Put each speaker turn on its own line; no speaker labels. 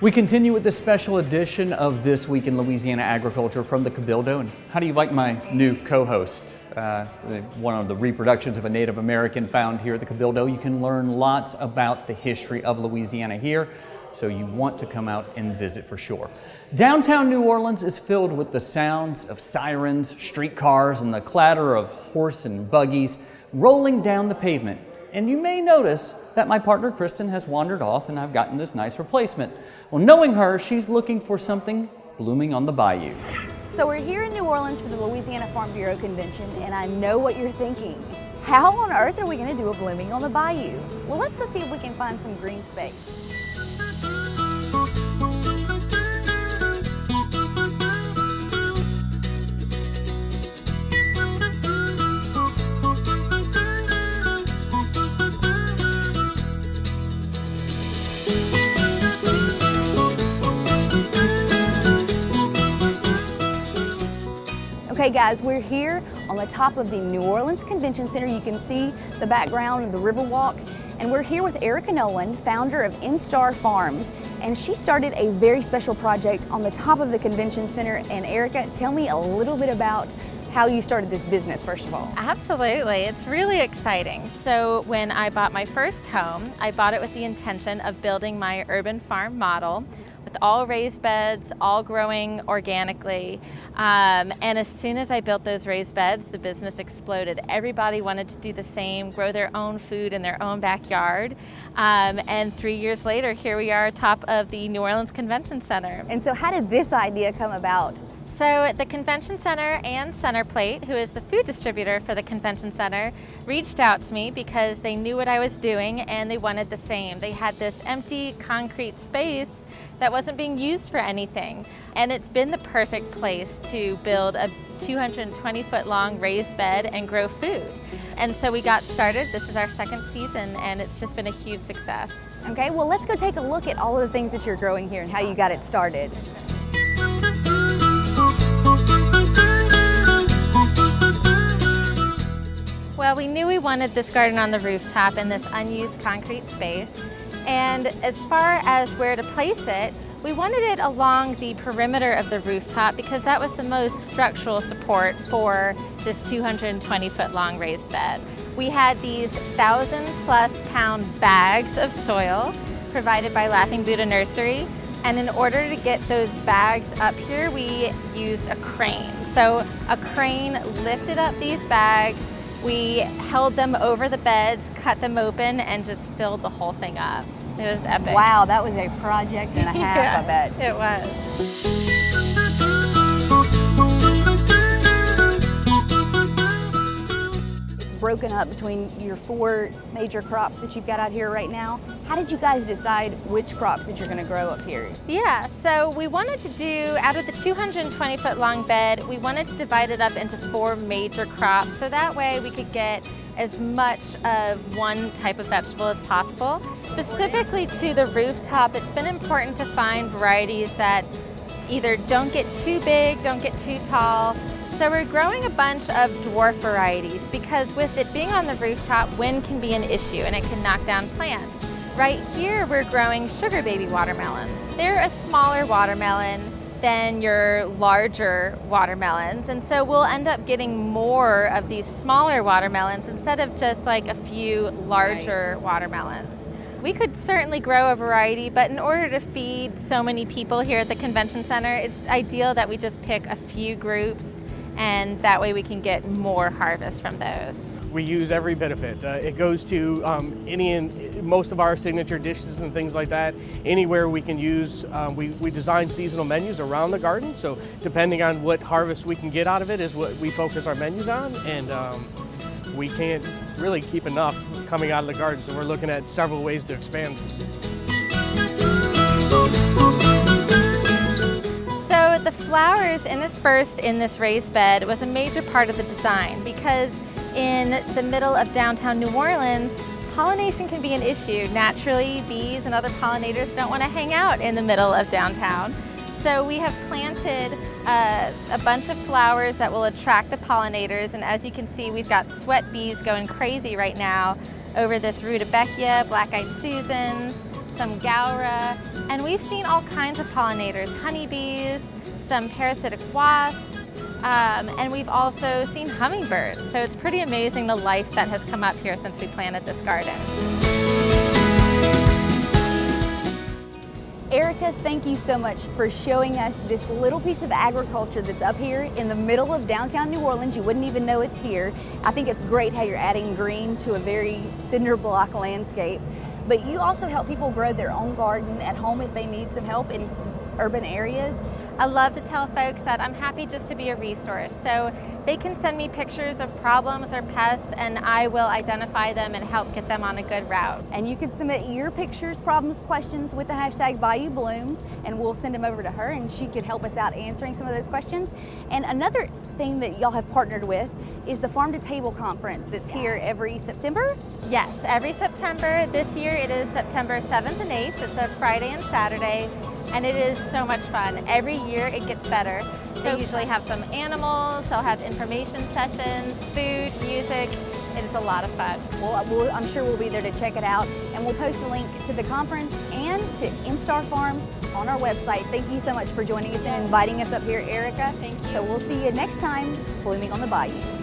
We continue with this special edition of This Week in Louisiana Agriculture from the Cabildo. And how do you like my new co-host? One of the reproductions of a Native American found here at the Cabildo. You can learn lots about the history of Louisiana here, so you want to come out and visit for sure. Downtown New Orleans is filled with the sounds of sirens, streetcars, and the clatter of horse and buggies rolling down the pavement. And you may notice that my partner Kristen has wandered off and I've gotten this nice replacement. Well, knowing her, she's looking for something blooming on the bayou.
So we're here in New Orleans for the Louisiana Farm Bureau Convention, and I know what you're thinking. How on earth are we going to do a blooming on the bayou? Well, let's go see if we can find some green space. Okay guys, we're here on the top of the New Orleans Convention Center. You can see the background of the Riverwalk. And we're here with Erica Nolan, founder of Instar Farms. And she started a very special project on the top of the Convention Center. And Erica, tell me a little bit about how you started this business, first of all.
Absolutely, it's really exciting. So when I bought my first home, I bought it with the intention of building my urban farm model with all raised beds, all growing organically. And as soon as I built those raised beds, the business exploded. Everybody wanted to do the same, grow their own food in their own backyard. And 3 years later, here we are atop of the New Orleans Convention Center.
And so how did this idea come about?
So the Convention Center and Centerplate, who is the food distributor for the Convention Center, reached out to me because they knew what I was doing and they wanted the same. They had this empty concrete space that wasn't being used for anything. And it's been the perfect place to build a 220-foot long raised bed and grow food. And so we got started. This is our second season and it's just been a huge success.
Okay, well let's go take a look at all of the things that you're growing here and how you got it started.
Well, we knew we wanted this garden on the rooftop in this unused concrete space. And as far as where to place it, we wanted it along the perimeter of the rooftop because that was the most structural support for this 220-foot long raised bed. We had these 1,000+ pound bags of soil provided by Laughing Buddha Nursery. And in order to get those bags up here, we used a crane. So a crane lifted up these bags. We held them over the beds, cut them open, and just filled the whole thing up. It was epic.
Wow, that was a project and a half,
Yeah,
I bet.
it was.
It's broken up between your 4 major crops that you've got out here right now. How did you guys decide which crops that you're going to grow up here?
Yeah, so we wanted to do, out of the 220-foot long bed, we wanted to divide it up into 4 major crops, so that way we could get as much of one type of vegetable as possible. Specifically to the rooftop, it's been important to find varieties that either don't get too big, don't get too tall. So we're growing a bunch of dwarf varieties because with it being on the rooftop, wind can be an issue and it can knock down plants. Right here, we're growing sugar baby watermelons. They're a smaller watermelon than your larger watermelons, and so we'll end up getting more of these smaller watermelons instead of just like a few larger watermelons. We could certainly grow a variety, but in order to feed so many people here at the Convention Center, it's ideal that we just pick a few groups, and that way we can get more harvest from those.
We use every bit of it. It goes to most of our signature dishes and things like that. Anywhere we can use, we design seasonal menus around the garden. So depending on what harvest we can get out of it is what we focus our menus on. And we can't really keep enough coming out of the garden. So we're looking at several ways to expand.
So the flowers interspersed in this raised bed was a major part of the design because in the middle of downtown New Orleans, pollination can be an issue. Naturally, bees and other pollinators don't want to hang out in the middle of downtown. So we have planted a bunch of flowers that will attract the pollinators, and as you can see, we've got sweat bees going crazy right now over this rudbeckia, black-eyed Susans, some gaura, and we've seen all kinds of pollinators, honeybees, some parasitic wasps, and we've also seen hummingbirds. So it's pretty amazing the life that has come up here since we planted this garden.
Erica, thank you so much for showing us this little piece of agriculture that's up here in the middle of downtown New Orleans. You wouldn't even know it's here. I think it's great how you're adding green to a very cinder block landscape. But you also help people grow their own garden at home if they need some help in urban areas.
I love to tell folks that I'm happy just to be a resource. So they can send me pictures of problems or pests and I will identify them and help get them on a good route.
And you can submit your pictures, problems, questions with the hashtag Bayou Blooms, and we'll send them over to her and she could help us out answering some of those questions. And another thing that y'all have partnered with is the Farm to Table conference that's here every September.
Yes, every September. This year it is September 7th and 8th. It's a Friday and Saturday. And it is so much fun. Every year it gets better. They usually have some animals, they'll have information sessions, food, music. It's a lot of fun.
Well, I'm sure we'll be there to check it out, and we'll post a link to the conference and to Instar Farms on our website. Thank you so much for joining us and inviting us up here, Erica.
Thank you.
So we'll see you next time, blooming on the Bayou.